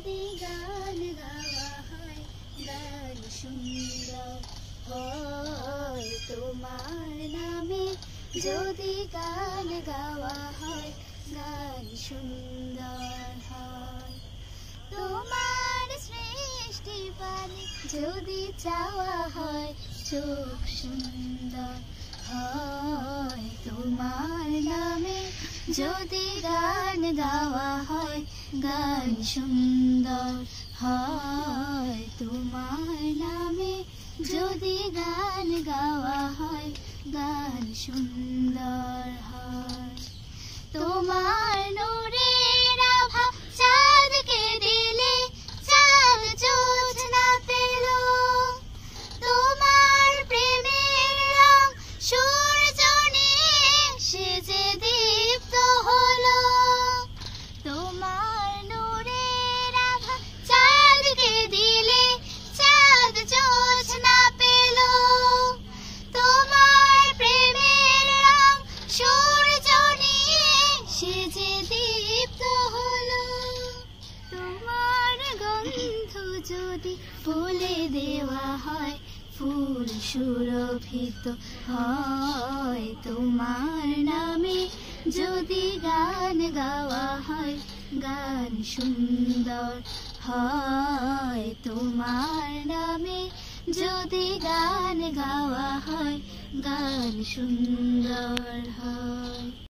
যদি গান গাওয়া হয় গান সুন্দর হয় তোমার নামে, যদি গান গাওয়া হয় গান সুন্দর হয়। তোমার সৃষ্টি পানে যদি চাওয়া হয় চোখ সুন্দর হয় তোমার নামে, যদি গান গাওয়া হয় গান সুন্দর হয় তোমার নামে, যদি গান গাওয়া হয় গান সুন্দর হয়। তোমার নূরের আভা চাঁদকে দিলে চাঁদ জোছনা পেল, তোমার প্রেমের রং সূর্য নিয়ে সেজে দীপ্ত হলো। তোমার নূরের আভা চাঁদকে দিলে চাঁদ জোছনা পেল, তোমার প্রেমের রং সূর্য নিয়ে সেজে দীপ্ত হলো। তোমার গন্ধ যদি ফুলে দেওয়া হয় ফুল সুরভিত হয় তোমার নামে, যদি গান গাওয়া হয় গান সুন্দর হয় তোমার নামে, যদি গান গাওয়া হয় গান সুন্দর হয়।